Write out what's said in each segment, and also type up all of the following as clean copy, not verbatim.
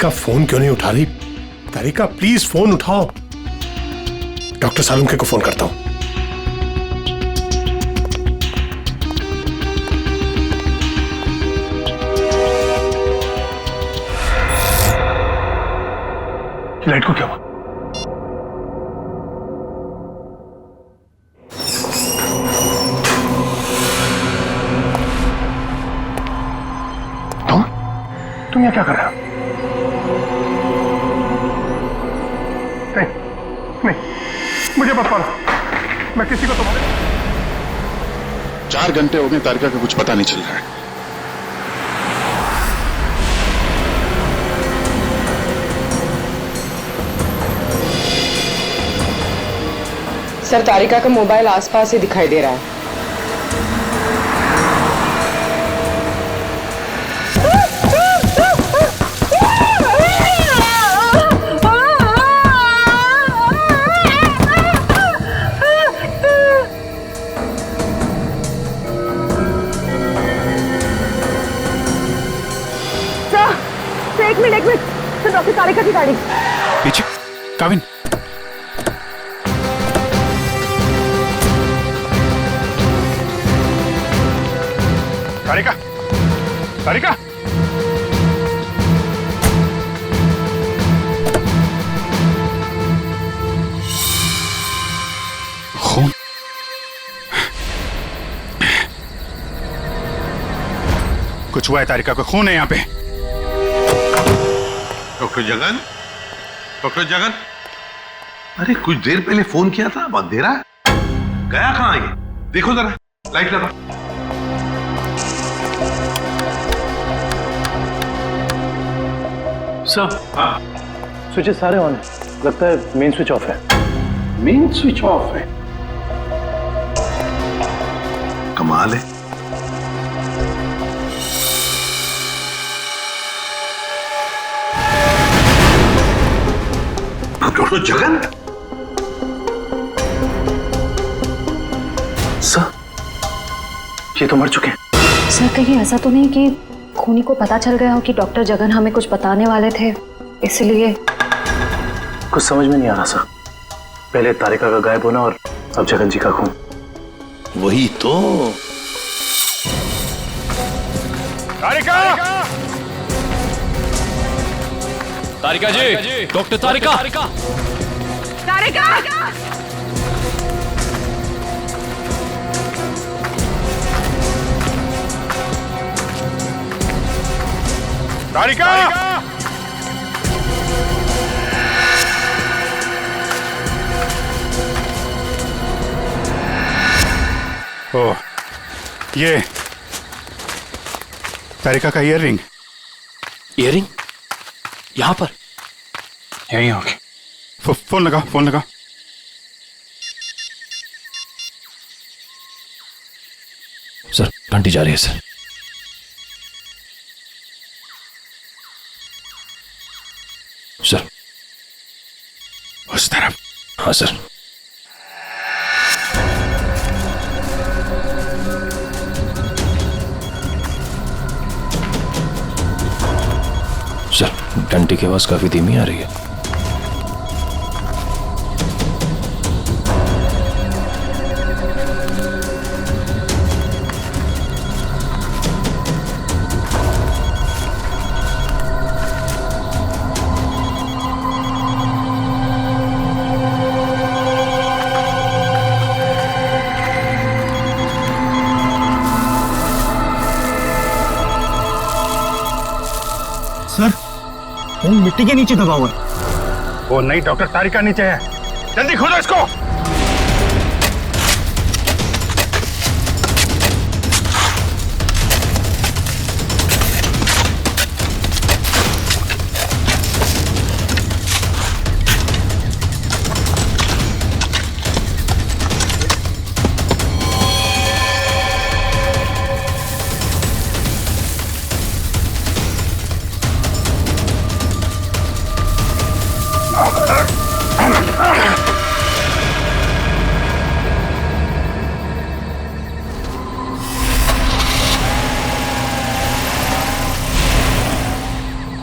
तारिका phone क्यों नहीं उठा रही? तारिका प्लीज फोन उठाओ। डॉक्टर सालुंखे को फोन करता हूं। लाइट को क्या हुआ? तुम यहाँ क्या कर रहे हो? नहीं, मुझे मत मारो। मैं किसी को तुम्हारे 4 घंटे हो गए, तारिका का कुछ पता नहीं चल रहा है। सर, तारिका का मोबाइल आसपास ही दिखाई दे रहा है। एक मिनट सर, डॉक्टर तारिका की गाड़ी पीछे। काविन, तारिका, तारिका, खून। कुछ हुआ है तारिका को, खून है यहाँ पे। डॉक्टर जगन, डॉक्टर जगन, अरे कुछ देर पहले फोन किया था, अब अंधेरा गया कहां ये? देखो जरा, लाइट लगा। सर, हाँ, स्विचेस सारे ऑन है। लगता है मेन स्विच ऑफ है। मेन स्विच ऑफ है? कमाल है। डॉक्टर जगन, सर, ये तो मर चुके हैं। सर, कहीं ऐसा तो नहीं कि खूनी को पता चल गया हो कि डॉक्टर जगन हमें कुछ बताने वाले थे, इसलिए? कुछ समझ में नहीं आ रहा सर। पहले तारिका का गायब होना और अब जगन जी का खून। वही तो। तारिका! तारिका जी, डॉक्टर तारिका। तारिका! तारिका! ओह, ये तारिका का ईयररिंग। ईयररिंग यहाँ पर? यही होगी। फोन लगा, फोन लगा। सर, घंटी जा रही है सर। सर, उस तरफ। हाँ सर। सर, घंटी की आवाज काफी धीमी आ रही है। सर, फोन मिट्टी के नीचे दबा हुआ है। वो नहीं, डॉक्टर तारिका नीचे है। जल्दी खोलो इसको।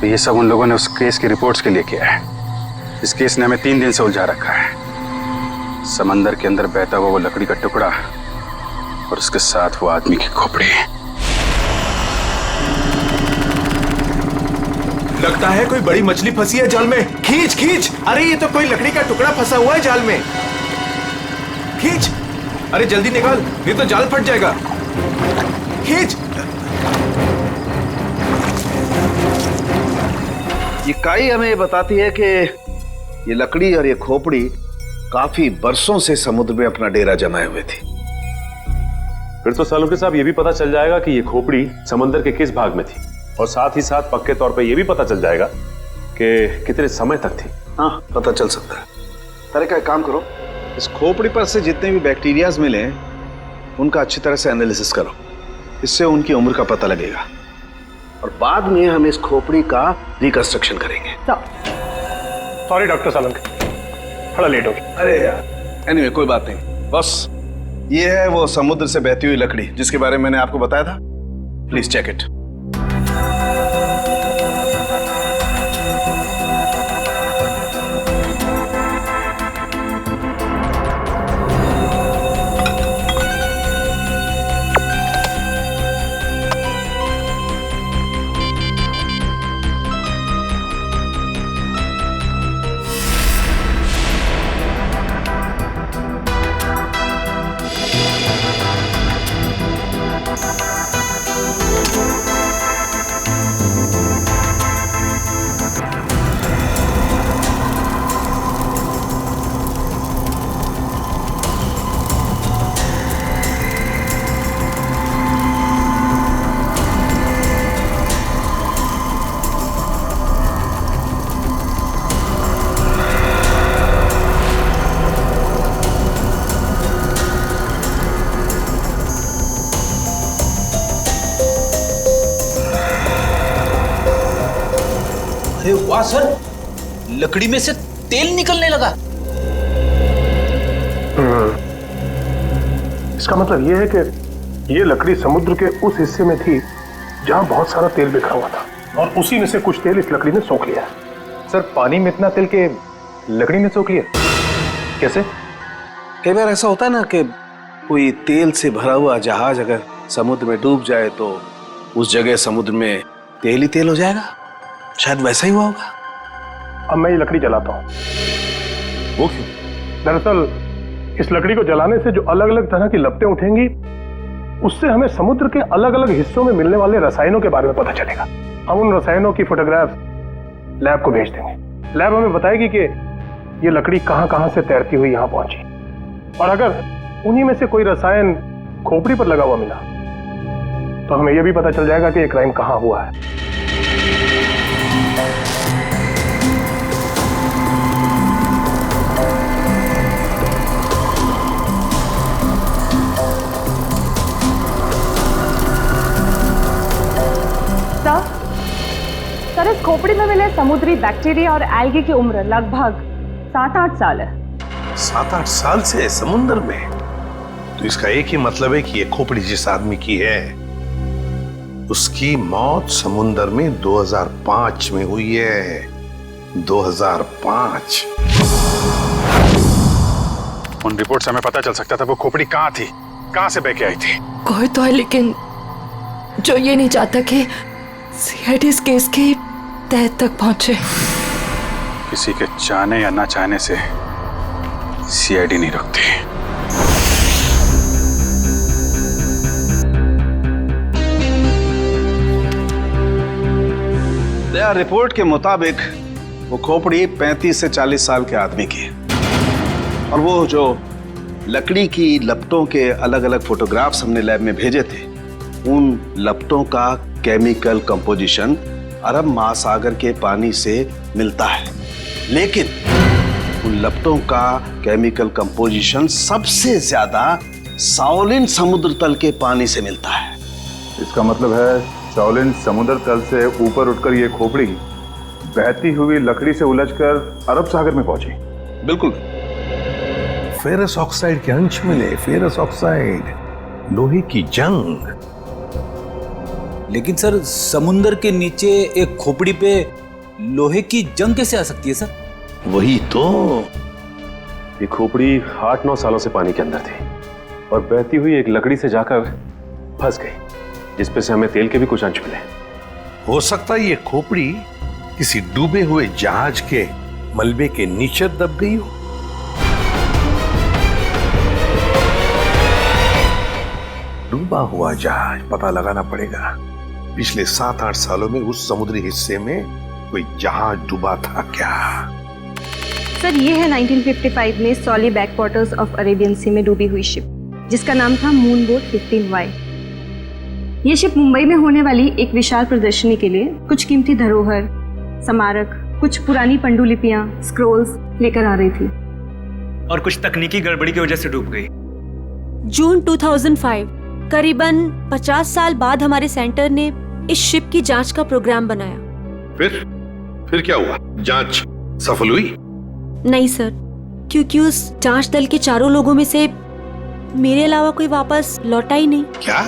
तो ये सब उन लोगों ने उस केस की रिपोर्ट्स के लिए किया है। इस केस ने हमें 3 दिन से उलझा रखा है। समंदर के अंदर बहता हुआ वो लकड़ी का टुकड़ा और उसके साथ वो आदमी की खोपड़ी। लगता है कोई बड़ी मछली फंसी है जाल में। खींच खींच, अरे ये तो कोई लकड़ी का टुकड़ा फंसा हुआ है जाल में। खींच, अरे जल्दी निकाल, नहीं तो जाल फट जाएगा। खींच। ये काई हमें बताती है कि ये लकड़ी और ये खोपड़ी काफी बरसों से समुद्र में अपना डेरा जमाए हुए थी। फिर तो सालुंके साहब ये भी पता चल जाएगा कि ये खोपड़ी समंदर के किस भाग में थी, और साथ ही साथ पक्के तौर पे ये भी पता चल जाएगा कि कितने समय तक थी। हाँ, पता चल सकता है। तारिका, एक काम करो, इस खोपड़ी पर से जितने भी बैक्टीरियाज मिले उनका अच्छी तरह से एनालिसिस करो। इससे उनकी उम्र का पता लगेगा और बाद में हम इस खोपड़ी का रिकंस्ट्रक्शन करेंगे। सॉरी डॉक्टर सालुंके, थोड़ा लेट हो गया। अरे यार, एनीवे कोई बात नहीं। बस ये है वो समुद्र से बहती हुई लकड़ी जिसके बारे में मैंने आपको बताया था। Please check it. अरे वाह सर, लकड़ी में से तेल निकलने लगा। इसका मतलब यह है कि ये लकड़ी समुद्र के उस हिस्से में थी जहां बहुत सारा तेल बिखरा हुआ था, और उसी में से कुछ तेल इस लकड़ी ने सोख लिया। सर, पानी में इतना तेल के लकड़ी ने सोख लिया कैसे? कई बार ऐसा होता है ना कि कोई तेल से भरा हुआ जहाज अगर समुद्र में डूब जाए तो उस जगह समुद्र में तेल ही तेल हो जाएगा। शायद वैसा ही हुआ होगा। अब मैं ये लकड़ी जलाता हूँ। वो क्यों? दरअसल इस लकड़ी को जलाने से जो अलग अलग तरह की लपटें उठेंगी, उससे हमें समुद्र के अलग अलग हिस्सों में मिलने वाले रसायनों के बारे में पता चलेगा। हम उन रसायनों की फोटोग्राफ लैब को भेज देंगे। लैब हमें बताएगी कि ये लकड़ी कहां कहां से तैरती हुई यहां पहुंची, और अगर उन्हीं में से कोई रसायन खोपड़ी पर लगा हुआ मिला तो हमें यह भी पता चल जाएगा कि ये क्राइम कहां हुआ है। सर, इस खोपड़ी में मिले समुद्री बैक्टीरिया और एल्गी की उम्र लगभग 7-8 साल है। 7-8 साल से समुद्र में? तो इसका एक ही मतलब है कि ये खोपड़ी जिस आदमी की है उसकी मौत समुद्र में 2005 में हुई है। 2005। उन रिपोर्ट से हमें पता चल सकता था वो खोपड़ी कहाँ थी, कहाँ से बह के आई थी। कोई तो है लेकिन जो ये नहीं चाहता कि सीआईडी इस केस की तह तक पहुंचे। किसी के चाहने या ना चाहने से सीआईडी नहीं रुकती। दया रिपोर्ट के मुताबिक वो खोपड़ी 35 से 40 साल के आदमी की है, और वो जो लकड़ी की लपटों के अलग अलग फोटोग्राफ्स हमने लैब में भेजे थे, उन लपटों का केमिकल कंपोजिशन अरब महासागर के पानी से मिलता है, लेकिन उन लपटों का केमिकल कंपोजिशन सबसे ज्यादा शाओलिन समुद्र तल के पानी से मिलता है। इसका मतलब है शाओलिन समुद्र तल से ऊपर उठकर ये खोपड़ी बहती हुई लकड़ी से उलझकर अरब सागर में पहुंची। बिल्कुल। फेरस ऑक्साइड के अंश मिले, फेरस ऑक्साइड, लोहे की जंग। लेकिन सर समुंदर के नीचे एक खोपड़ी पे लोहे की जंग कैसे आ सकती है सर? वही तो। ये खोपड़ी 8-9 सालों से पानी के अंदर थी और बहती हुई एक लकड़ी से जाकर फंस गई, जिसपे से हमें तेल के भी कुछ अंश मिले। हो सकता है ये खोपड़ी किसी डूबे हुए जहाज के मलबे के नीचे दब गई हो। डूबा हुआ जहाज, पता लगाना पड़ेगा पिछले 7-8 सालों में उस समुद्री हिस्से में कोई जहाज डूबा था क्या। सर ये है 1955 में सॉली बैकवाटर्स ऑफ अरेबियन सी में डूबी हुई शिप, जिसका नाम था मून बोट 15Y। ये शिप मुंबई में होने वाली एक विशाल प्रदर्शनी के लिए कुछ कीमती धरोहर, स्मारक, कुछ पुरानी पंडुलिपियां, स्क्रोल्स लेकर आ रही थी और कुछ तकनीकी गड़बड़ी की वजह से डूब गई। जून 2005, करीबन 50 साल बाद हमारे सेंटर ने इस शिप की जांच का प्रोग्राम बनाया। फिर क्या हुआ? जांच सफल हुई? नहीं सर, क्योंकि उस जांच दल के चारों लोगों में से मेरे अलावा कोई वापस लौटा ही नहीं। क्या?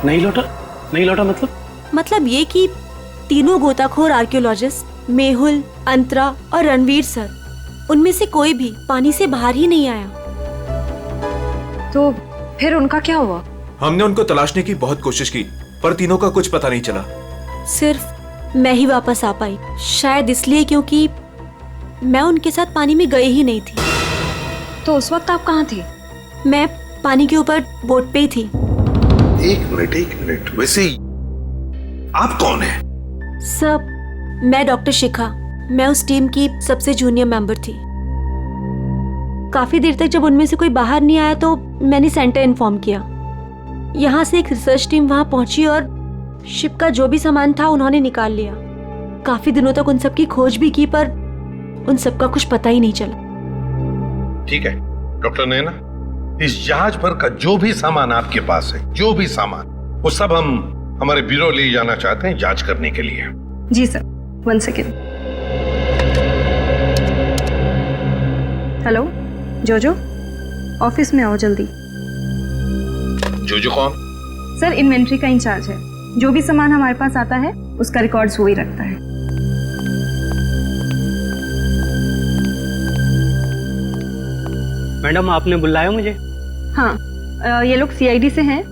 नहीं लौटा मतलब ये कि तीनों गोताखोर आर्कियोलॉजिस्ट मेहुल, अंतरा और रणवीर सर, उनमें से कोई भी पानी से बाहर ही नहीं आया। तो फिर उनका क्या हुआ? हमने उनको तलाशने की बहुत कोशिश की, पर तीनों का कुछ पता नहीं चला। सिर्फ मैं ही वापस आ पाई, शायद इसलिए क्योंकि मैं उनके साथ पानी में गई ही नहीं थी। तो उस वक्त आप कहाँ थे? मैं पानी के ऊपर बोट पे ही थी। एक मिनट, वैसे आप कौन है? सब, मैं डॉक्टर शिखा, मैं उस टीम की सबसे जूनियर मेंबर थी। काफी देर तक जब उनमें से कोई बाहर नहीं आया तो मैंने सेंटर इन्फॉर्म किया। यहाँ से एक रिसर्च टीम वहां पहुंची और शिप का जो भी सामान था उन्होंने निकाल लिया। काफी दिनों तक उन सब की खोज भी की, पर उन सब का कुछ पता ही नहीं चला। ठीक है डॉक्टर नैना, इस जहाज पर का जो भी सामान आपके पास है, जो भी सामान, वो सब हम हमारे ब्यूरो ले जाना चाहते हैं जांच करने के लिए। जी सर, 1 सेकेंड। हेलो जोजो, ऑफिस में आओ जल्दी। जोजो कौन? सर इन्वेंट्री का इंचार्ज है। जो भी सामान हमारे पास आता है उसका रिकॉर्ड्स वो ही रखता है। मैडम आपने बुलाया मुझे? हाँ, ये लोग सीआईडी से हैं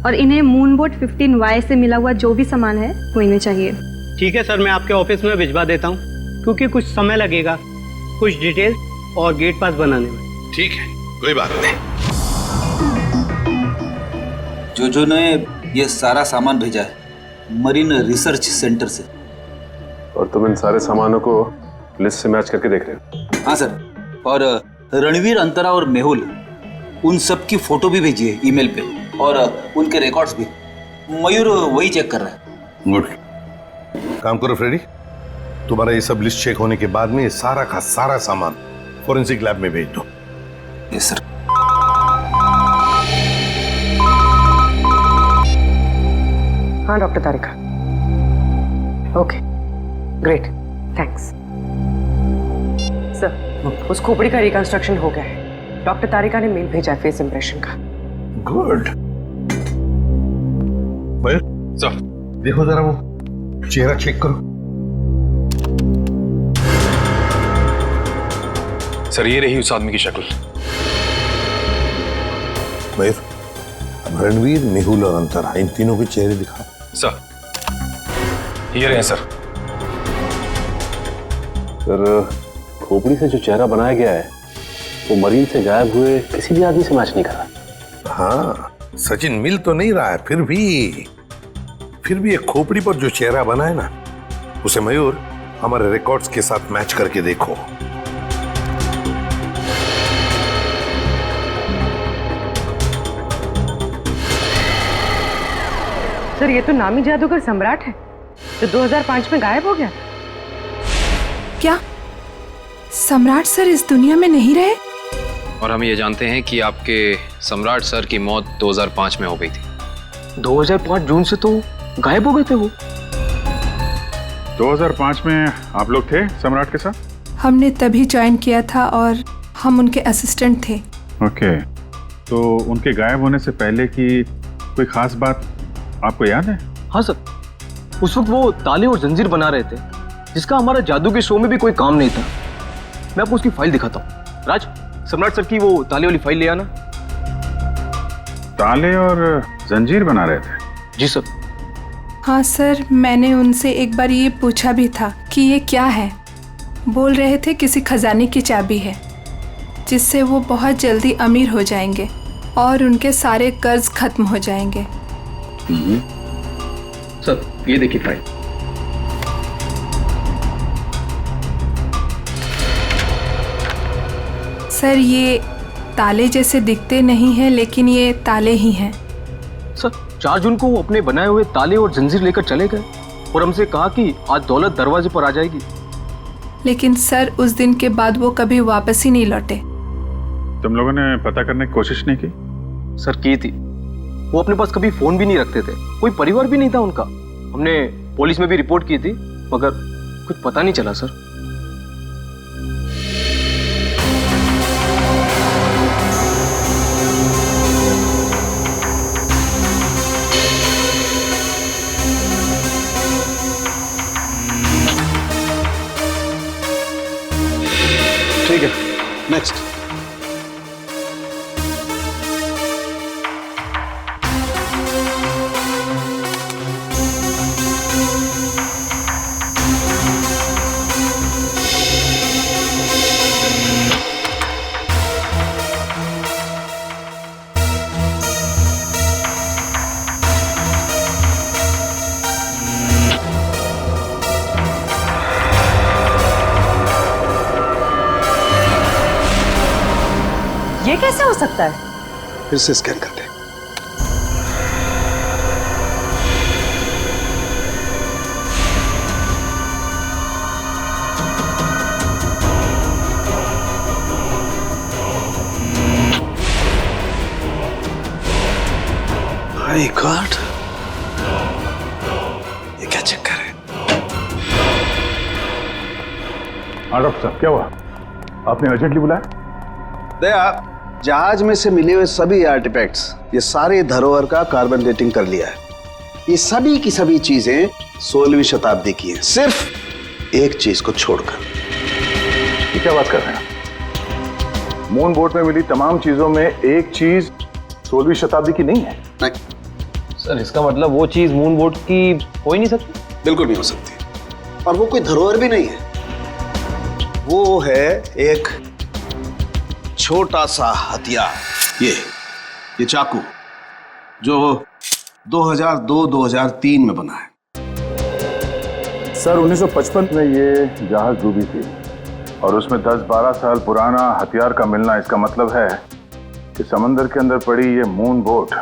और इन्हें मून बोट 15Y से मिला हुआ जो भी सामान है वो इन्हें चाहिए। ठीक है सर, मैं आपके ऑफिस में भिजवा देता हूँ, क्योंकि कुछ समय लगेगा कुछ डिटेल और गेट पास बनाने में। ठीक है, कोई बात नहीं। जो ने ये सारा सामान भेजा है मरीन रिसर्च सेंटर से। और तुम इन सारे सामानों को लिस्ट से मैच करके देख रहे हो? हाँ सर, और रणवीर, अंतरा और मेहुल, उन सब की फोटो भी भेजी है ईमेल पे, और उनके रिकॉर्ड्स भी। मयूर वही चेक कर रहा है। गुड, काम करो फ्रेडी, तुम्हारा ये सब लिस्ट चेक होने के बाद में ये सारा का सारा सामान फोरेंसिक लैब में भेज दो। Yes sir. हाँ doctor Tarika. Okay great, thanks sir. उस खोपड़ी का रिकंस्ट्रक्शन हो गया है। डॉक्टर तारिका ने मेल भेजा फेस इंप्रेशन का। गुड। सर देखो जरा वो चेहरा चेक करो। सर ये रही उस आदमी की शक्ल। मयूर, रणवीर, मेहुल और अंतरा, इन तीनों के चेहरे दिखा। सर ये रहे सर। सर खोपड़ी से जो चेहरा बनाया गया है वो मरीन से गायब हुए किसी भी आदमी से मैच नहीं कर रहा। हाँ सचिन, मिल तो नहीं रहा है, फिर भी एक खोपड़ी पर जो चेहरा बना है ना, उसे मयूर हमारे रिकॉर्ड्स के साथ मैच करके देखो। सर ये तो नामी जादूगर सम्राट है जो 2005 में गायब हो गया। क्या सम्राट सर इस दुनिया में नहीं रहे? और हम ये जानते हैं कि आपके सम्राट सर की मौत 2005 में हो गई थी। 2005 जून से तो गायब हो गए थे वो। 2005 में आप लोग थे सम्राट के साथ? हमने तभी ज्वाइन किया था और हम उनके असिस्टेंट थे। ओके, तो उनके गायब होने से पहले की कोई खास बात आपको याद है? हाँ सर, उस वक्त वो ताले और जंजीर बना रहे थे, जिसका हमारा जादू के शो में भी कोई काम नहीं था। मैं आपको उसकी फाइल दिखाता हूँ। राज, सम्राट सर की वो ताले वाली फाइल ले आना। ताले और जंजीर बना रहे थे? जी सर। हाँ सर, मैंने उनसे एक बार ये पूछा भी था कि ये क्या है। बोल रहे थे किसी खजाने की चाबी है, जिससे वो बहुत जल्दी अमीर हो जाएंगे और उनके सारे कर्ज खत्म हो जाएंगे। सर, ये देखिए फाइल। सर, ये ताले जैसे दिखते नहीं हैं, लेकिन ये ताले ही हैं। सर, 4 जून को वो अपने बनाए हुए ताले और जंजीर लेकर चले गए और हमसे कहा कि आज दौलत दरवाजे पर आ जाएगी। लेकिन सर, उस दिन के बाद वो कभी वापस ही नहीं लौटे। तुम लोगों ने पता करने की कोशिश नहीं की? सर, की थी। वो अपने पास कभी फोन भी नहीं रखते थे, कोई परिवार भी नहीं था उनका। हमने पुलिस में भी रिपोर्ट की थी, मगर कुछ पता नहीं चला सर। ठीक है, नेक्स्ट। ये कैसे हो सकता है? फिर से स्कैन करते हैं। माय गॉड, ये क्या चक्कर है? हाँ डॉक्टर साहब, क्या हुआ? आपने अर्जेंटली बुलाया? दया, जहाज में से मिले हुए सभी आर्टिफैक्ट्स, ये सारे धरोहर का कार्बन डेटिंग कर लिया है। ये सभी की सभी चीजें 16वीं शताब्दी की हैं, सिर्फ एक चीज को छोड़कर। ये क्या बात कर रहे हैं? मून बोट में मिली तमाम चीजों में एक चीज 16वीं शताब्दी की नहीं है? नहीं सर, इसका मतलब वो चीज मून बोट की हो ही नहीं सकती? बिल्कुल नहीं हो सकती। और वो कोई धरोहर भी नहीं है, वो है एक छोटा सा हथियार। ये चाकू जो 2002-2003 में बना है। सर, 1955 में ये जहाज डूबी थी और उसमें 10-12 साल पुराना हथियार का मिलना, इसका मतलब है कि समंदर के अंदर पड़ी ये मून बोट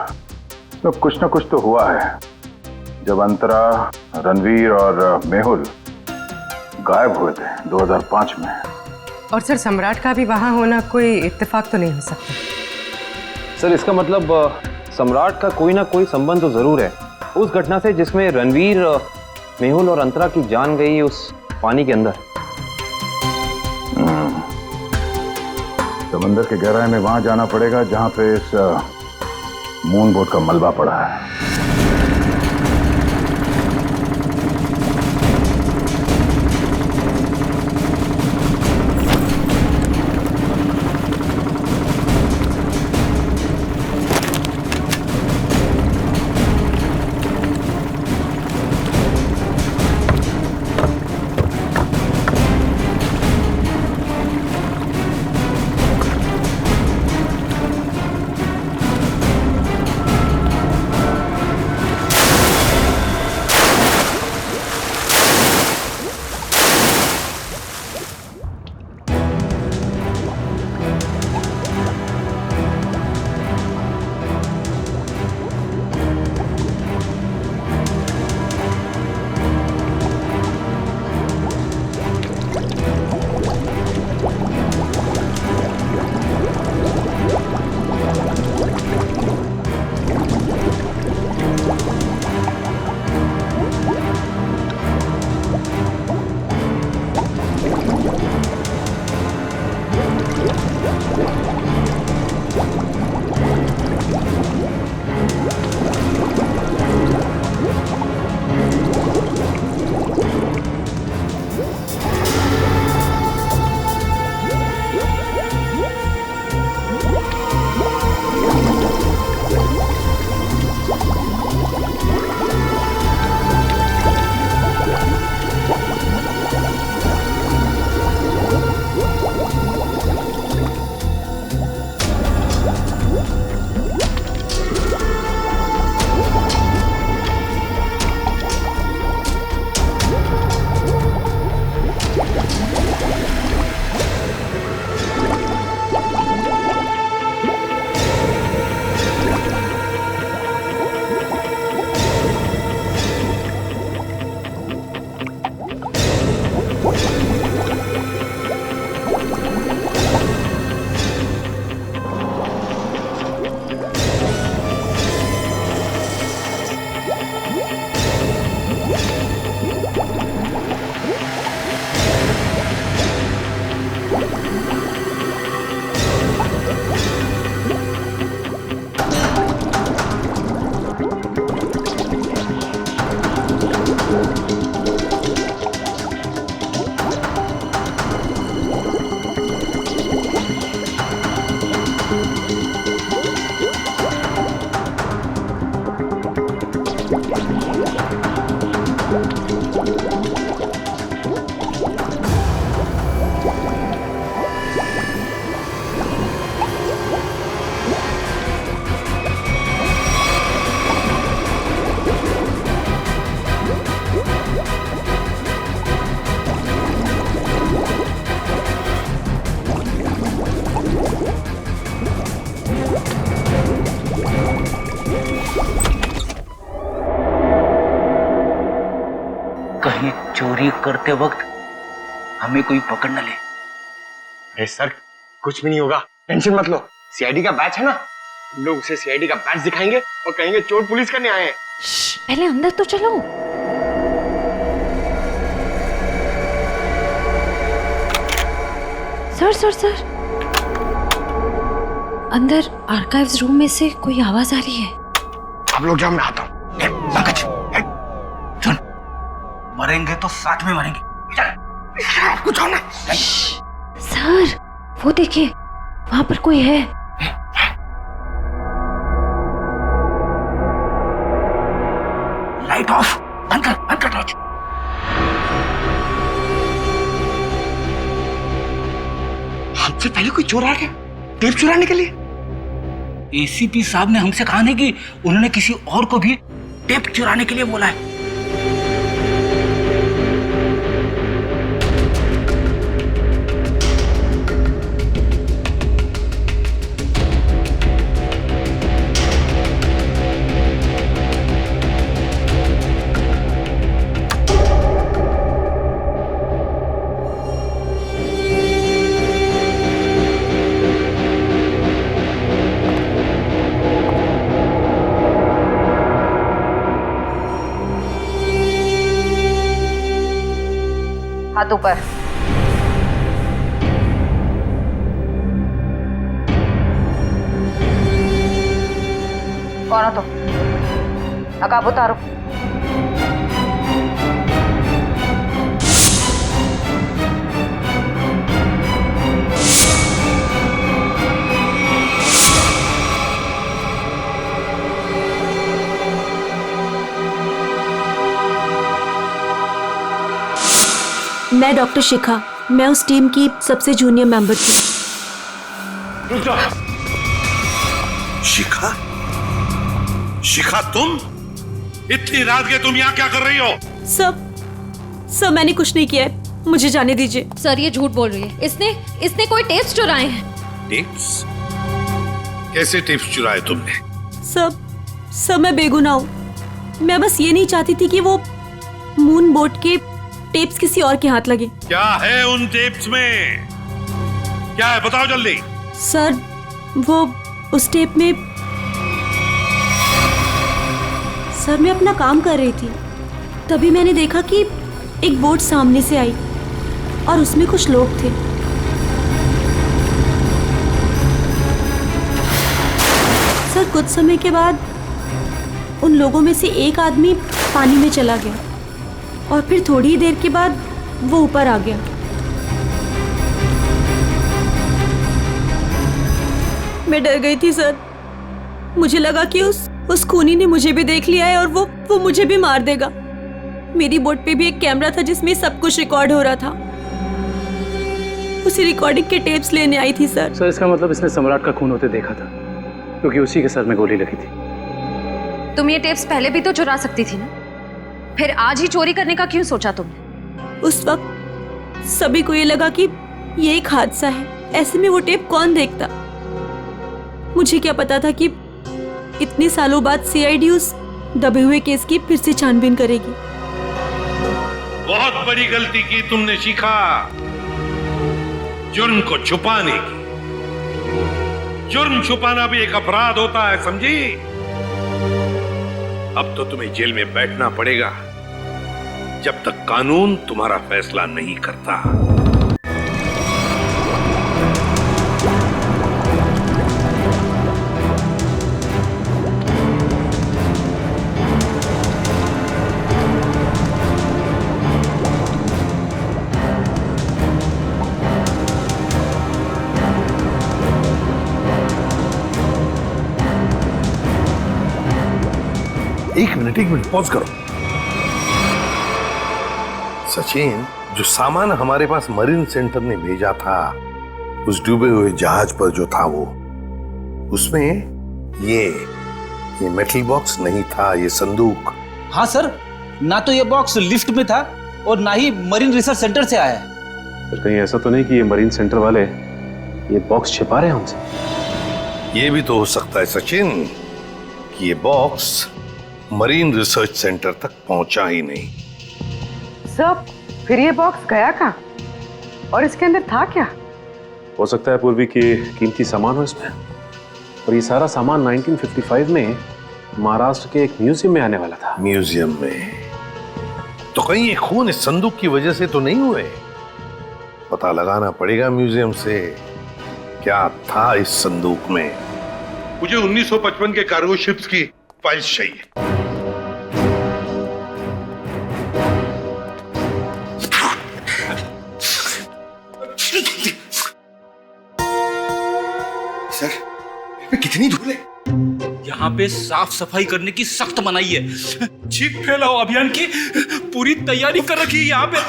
में कुछ ना कुछ तो हुआ है। जब अंतरा, रणवीर और मेहुल गायब हुए थे 2005 में। और सर, सम्राट का भी वहां होना कोई इत्तेफाक तो नहीं हो सकता। सर, इसका मतलब सम्राट का कोई ना कोई संबंध तो जरूर है उस घटना से जिसमें रणवीर, मेहुल और अंतरा की जान गई उस पानी के अंदर। समंदर के गहराई में वहां जाना पड़ेगा जहां पे इस मून बोट का मलबा पड़ा है। करते वक्त हमें कोई पकड़ न ले। अरे सर, कुछ भी नहीं होगा, टेंशन मत लो। सीआईडी का बैच है ना, हम लोग उसे सीआईडी का बैच दिखाएंगे और कहेंगे चोर पुलिस करने आए हैं। पहले अंदर तो चलो। सर सर सर, अंदर आर्काइव्स रूम में से कोई आवाज आ रही है। आप लोग जाओ, मैं आता हूँ। पंकज, सुन, मरेंगे तो साथ में मरेंगे। कुछ होना। सर, वो देखिए, वहां पर कोई है। लाइट ऑफ, बंद कर टॉर्च। हमसे पहले कोई चोर आ गया टेप चुराने के लिए। एसीपी साहब ने हमसे कहा नहीं कि उन्होंने किसी और को भी टेप चुराने के लिए बोला है। हाथ ऊपर। कौन हो तुम? नकाब उतारो। मैं डॉक्टर शिखा, मैं उस टीम की सबसे जूनियर मेंबर थी। रुक जाओ। शिखा? शिखा तुम? इतनी रात के तुम यहाँ क्या कर रही हो? सब मैंने कुछ नहीं किया है, मुझे जाने दीजिए। सर, ये झूठ बोल रही है। इसने कोई टेप्स चुराए हैं। टेप्स? कैसे टेप्स चुराए तुमने? सब मैं बेगुनाह हूँ। मैं बस ये नहीं चाहती थी कि वो मून बोट के टेप्स किसी और के हाथ लगे। क्या है उन टेप्स में? क्या है बताओ जल्दी। सर, वो उस टेप में, सर मैं अपना काम कर रही थी, तभी मैंने देखा कि एक बोट सामने से आई और उसमें कुछ लोग थे। सर, कुछ समय के बाद उन लोगों में से एक आदमी पानी में चला गया और फिर थोड़ी ही देर के बाद वो ऊपर आ गया। मैं डर गई थी सर। मुझे लगा कि उस खूनी ने मुझे भी देख लिया है और वो मुझे भी मार देगा। मेरी बोट पे भी एक कैमरा था जिसमें सब कुछ रिकॉर्ड हो रहा था। उसी रिकॉर्डिंग के टेप्स लेने आई थी सर। सर, इसका मतलब इसने सम्राट का खून होते देखा था, क्योंकि उसी के सर में गोली लगी थी। तुम ये टेप्स पहले भी तो चुरा सकती थी ना, फिर आज ही चोरी करने का क्यों सोचा तुमने? उस वक्त सभी को ये लगा कि ये एक हादसा है, ऐसे में वो टेप कौन देखता। मुझे क्या पता था कि इतने सालों बाद सीआईडी उस दबे हुए केस की फिर से छानबीन करेगी। बहुत बड़ी गलती की तुमने शिखा, जुर्म को छुपाने की। जुर्म छुपाना भी एक अपराध होता है, समझी? अब तो तुम्हें जेल में बैठना पड़ेगा जब तक कानून तुम्हारा फैसला नहीं करता। एक मिनट पॉज करो। सचिन, जो सामान हमारे पास मरीन सेंटर ने भेजा था, उस डूबे हुए जहाज पर जो था वो, उसमें ये मेटल बॉक्स नहीं था, ये संदूक। हाँ सर, ना तो ये बॉक्स लिफ्ट में था और ना ही मरीन रिसर्च सेंटर से आया है। सर, कहीं ऐसा तो नहीं कि ये मरीन सेंटर वाले ये बॉक्स छिपा रहे हैं हमसे? ये भी तो हो सकता है सचिन कि ये बॉक्स मरीन रिसर्च सेंटर तक पहुंचा ही नहीं। सर, फिर ये बॉक्स गया कहाँ? और इसके अंदर था क्या? हो सकता है पूर्वी कि कीमती सामान हो इसमें, और ये सारा सामान 1955 में महाराष्ट्र के एक म्यूजियम में आने वाला था। म्यूजियम में? तो कहीं ये खून इस संदूक की वजह से तो नहीं हुए? पता लगाना पड़ेगा म्यूजियम से क्या था इस संदूक में। मुझे 1955 के कार्गो शिप्स की फाइल्स चाहिए। सर, कितनी धूल है? यहाँ पे साफ सफाई करने की सख्त मनाही है। चीख फैलाओ अभियान की पूरी तैयारी कर रखी है यहाँ पे।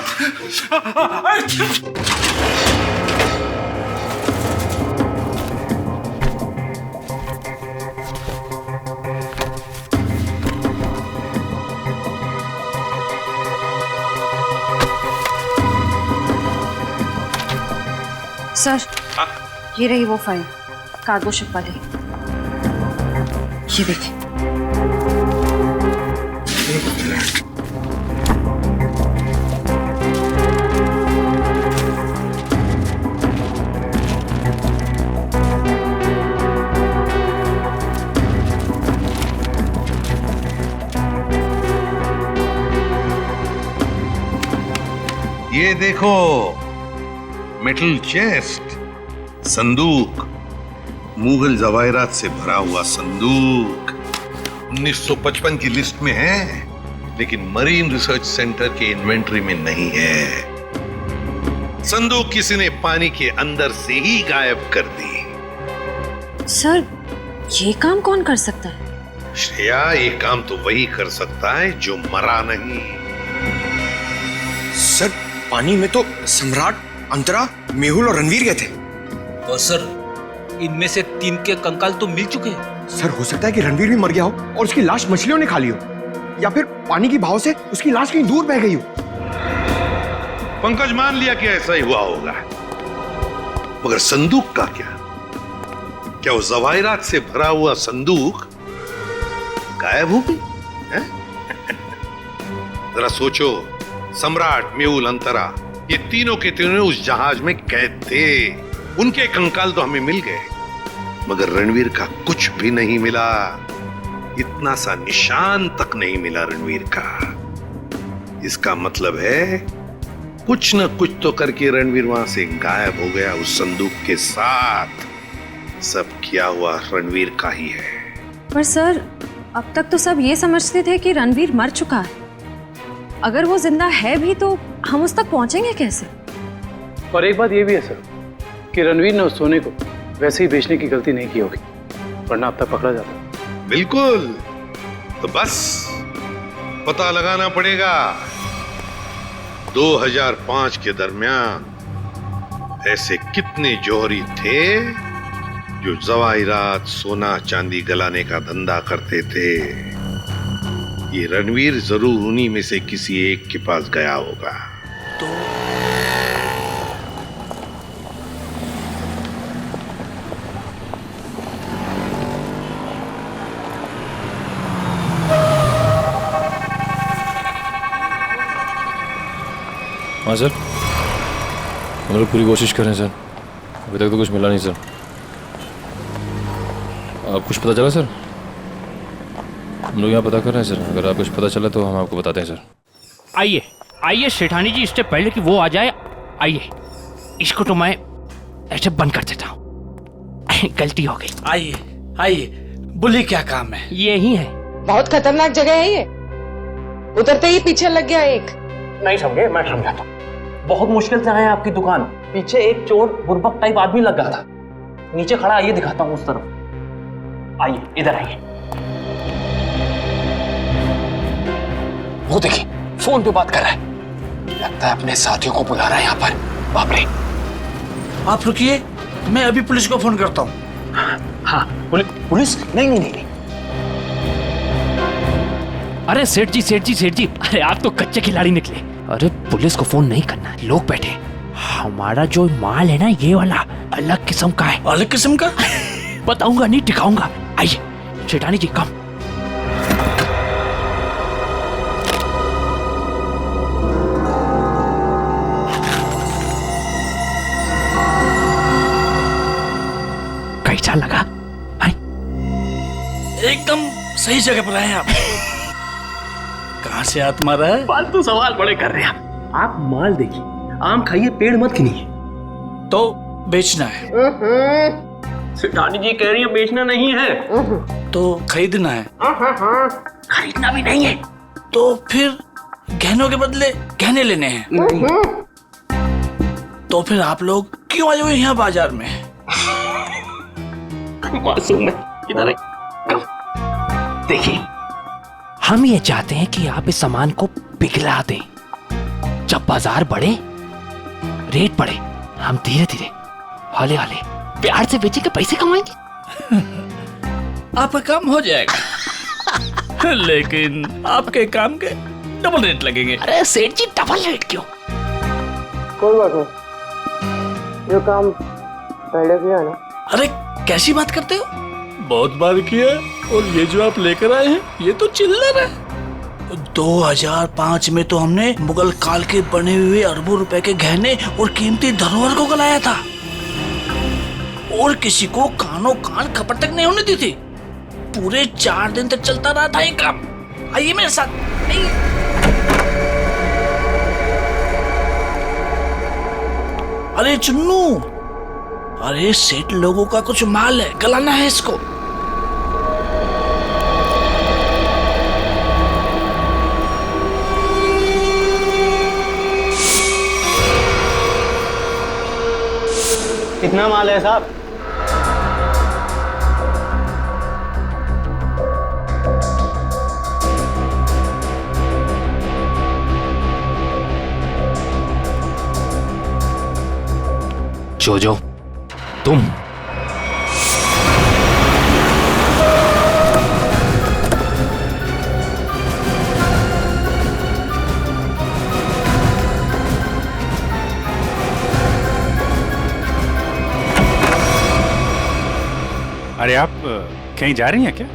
सर, ये रही वो फाइल, कार्गो शिप वाली। ये देखिए। ये देखो, मेटल चेस्ट, संदूक, मुगल जवाहिरात से भरा हुआ संदूक 1955 की लिस्ट में है, लेकिन मरीन रिसर्च सेंटर के इन्वेंटरी में नहीं है। संदूक किसी ने पानी के अंदर से ही गायब कर दी। सर, ये काम कौन कर सकता है? श्रेया, ये काम तो वही कर सकता है जो मरा नहीं। सर, पानी में तो सम्राट, अंतरा, मेहुल और रणवीर गए थे। और सर, इनमें से 3 के कंकाल तो मिल चुके हैं। सर, हो सकता है कि रणवीर भी मर गया हो और उसकी लाश मछलियों ने खा ली हो, या फिर पानी की बहाव से उसकी लाश कहीं दूर बह गई हो। पंकज मान लिया कि ऐसा ही हुआ होगा, मगर संदूक का क्या? क्या वो जवाहिरात से भरा हुआ संदूक गायब हो गई? जरा सोचो, सम्राट, मेहुल, अंतरा, ये तीनों के तीनों उस जहाज में कैद थे। उनके कंकाल तो हमें मिल गए, मगर रणवीर का कुछ भी नहीं मिला। इतना सा निशान तक नहीं मिला रणवीर का। इसका मतलब है कुछ न कुछ तो करके रणवीर वहां से गायब हो गया उस संदूक के साथ। सब किया हुआ रणवीर का ही है। पर सर, अब तक तो सब ये समझते थे कि रणवीर मर चुका है। अगर वो जिंदा है भी तो हम उस तक पहुंचेंगे कैसे? और एक बात ये भी है सर कि रणवीर ने उस सोने को वैसे ही बेचने की गलती नहीं की होगी, वरना अब तक पकड़ा जाता। बिल्कुल। तो बस पता लगाना पड़ेगा 2005 के दरमियान ऐसे कितने जौहरी थे जो जवाहिरात, सोना चांदी गलाने का धंधा करते थे। ये रणवीर जरूर उन्हीं में से किसी एक के पास गया होगा। हाँ सर, हम लोग पूरी कोशिश कर रहे हैं सर, अभी तक तो कुछ मिला नहीं सर। आप कुछ पता चला सर? हम लोग यहाँ पता कर रहे हैं सर, अगर आप कुछ पता चला तो हम आपको बताते हैं सर। आइए आइए सेठानी जी, इससे पहले कि वो आ जाए, आइए इसको तो मैं ऐसे बंद कर देता हूँ। गलती हो गई। आइए आइए, बोलिए क्या काम है? यही है, बहुत खतरनाक जगह है ये। उतरते ही पीछे लग गया एक। नहीं समझे, मैं समझाता हूँ। बहुत मुश्किल से आए आपकी दुकान, पीछे एक चोर बुर्बक टाइप आदमी लग गया था, नीचे खड़ा। आइए दिखाता हूँ उस तरफ, आइए इधर आइए। वो देखिए फोन पे बात कर रहा है, लगता है अपने साथियों को बुला रहा है यहाँ पर। बाप रे। आप रुकिए, मैं अभी पुलिस को फोन करता हूँ। हाँ, पुलिस? नहीं। अरे सेठ जी, अरे आप तो कच्चे खिलाड़ी निकले। अरे पुलिस को फोन नहीं करना, लोग बैठे। हमारा जो माल है ना, ये वाला अलग किस्म का है। अलग किस्म का? बताऊंगा नहीं, दिखाऊंगा। आइए सेठानी जी, कम। सही जगह पर आए हैं आप। कहाँ से हाथ मारा है? फालतू सवाल बड़े कर रहे हैं आप माल देखिए, आम खाइए, पेड़ मत गिनिए। तो बेचना है? सेठानी जी कह रही है बेचना नहीं है, तो खरीदना है? खरीदना भी नहीं है। तो फिर गहनों के बदले गहने लेने हैं? तो फिर आप लोग क्यों आए हुए यहाँ बाजार में? मासूम है, इधर देखिए, हम ये चाहते हैं कि आप इस सामान को पिघला दें। जब बाजार बढ़े, रेट बढ़े, हम धीरे धीरे हौले हौले प्यार से बेचेंगे, पैसे कमाएंगे। आपका काम हो जाएगा। लेकिन आपके काम के डबल रेट लगेंगे। अरे सेठ जी, डबल रेट क्यों? कोई बात नहीं, ये काम पहले किया ना। अरे कैसी बात करते हो? बहुत बार किया, और ये जो आप लेकर आए हैं ये तो चिल्लर है। 2005 में तो हमने मुगल काल के बने हुए अरबों रुपए के गहने और कीमती धरोहर को गलाया था, और किसी को कानों कान खबर तक नहीं होने दी थी। पूरे 4 दिन तक चलता रहा था ये काम। आइए मेरे साथ। अरे चुन्नू, अरे सेठ लोगों का कुछ माल है, गलाना है इसको। कितना माल है साहब? जोजो, तुम अरे आप कहीं जा रही हैं क्या?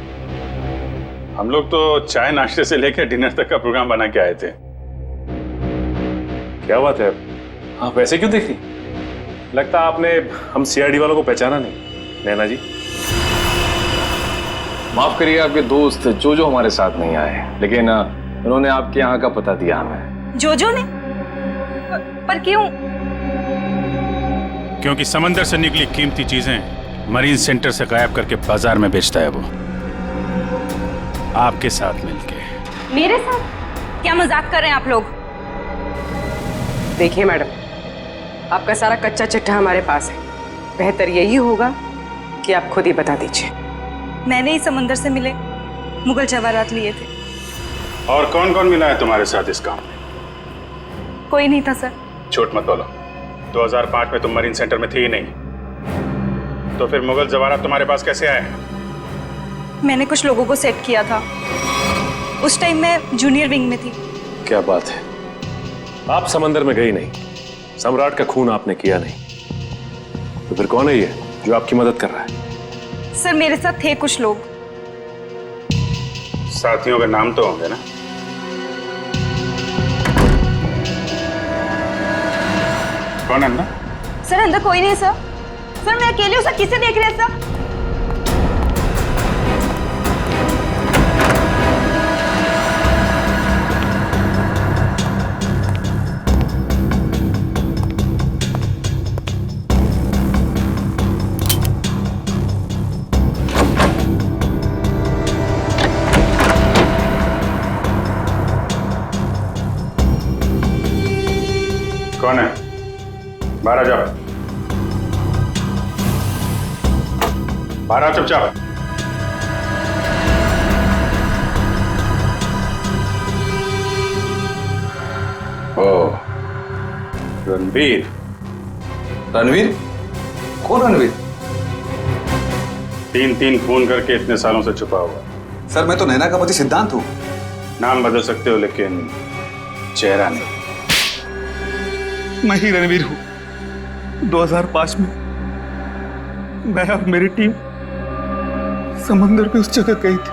हम लोग तो चाय नाश्ते से लेकर डिनर तक का प्रोग्राम बना के आए थे। क्या बात है, आप ऐसे क्यों देख रही? लगता आपने हम सीआईडी वालों को पहचाना नहीं। नैना जी, माफ करिए, आपके दोस्त जोजो हमारे साथ नहीं आए, लेकिन उन्होंने आपके यहाँ का पता दिया हमें। जोजो ने? पर क्यों? क्योंकि समंदर से निकली कीमती चीजें मरीन सेंटर से गायब करके बाजार में बेचता है वो, आपके साथ मिलके। मेरे साथ? क्या मजाक कर रहे हैं आप लोग? देखिए मैडम, आपका सारा कच्चा चिट्ठा हमारे पास है। बेहतर यही होगा कि आप खुद ही बता दीजिए। मैंने ही समंदर से मिले मुगल जवाहरात लिए थे। और कौन कौन मिला है तुम्हारे साथ इस काम में? कोई नहीं था सर। झूठ मत बोलो। 2005 में तुम मरीन सेंटर में थी ही नहीं, तो फिर मुगल जवाहरात तुम्हारे पास कैसे आए? मैंने कुछ लोगों को सेट किया था। उस टाइम मैं जूनियर विंग में थी। क्या बात है, आप समंदर में गई नहीं, सम्राट का खून आपने किया नहीं, तो फिर कौन है ये जो आपकी मदद कर रहा है? सर मेरे साथ थे कुछ लोग। साथियों के नाम तो होंगे ना? कौन है अंदर? सर अंदर कोई नहीं है सर। सर मैं अकेले हूँ सर, किसे देख रहे हैं सर? कौन है? बाहर आ जाओ, बाहर आओ चुपचाप। ओ, रणवीर। रणवीर? कौन रणवीर? 3 खून करके इतने सालों से छुपा हुआ। सर मैं तो नैना का पति सिद्धांत हूं। नाम बदल सकते हो लेकिन चेहरा नहीं। मैं ही रणवीर हूं। 2005 में मैं और मेरी टीम समंदर पे उस जगह गई थी।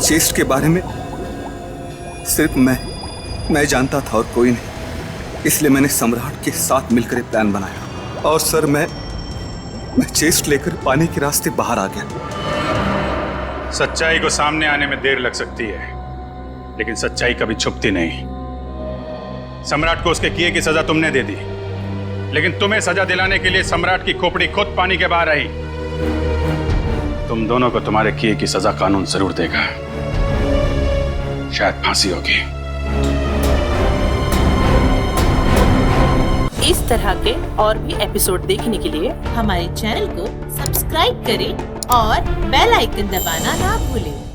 चेस्ट के बारे में सिर्फ मैं जानता था और कोई नहीं, इसलिए मैंने सम्राट के साथ मिलकर एक प्लान बनाया। और सर मैं चेस्ट लेकर पानी के रास्ते बाहर आ गया। सच्चाई को सामने आने में देर लग सकती है, लेकिन सच्चाई कभी छुपती नहीं। सम्राट को उसके किए की सजा तुमने दे दी, लेकिन तुम्हें सजा दिलाने के लिए सम्राट की खोपड़ी खुद पानी के बाहर आई। तुम दोनों को तुम्हारे किए की सजा कानून जरूर देगा, शायद फांसी होगी। इस तरह के और भी एपिसोड देखने के लिए हमारे चैनल को सब्सक्राइब करें और बेल आइकन दबाना ना भूलें।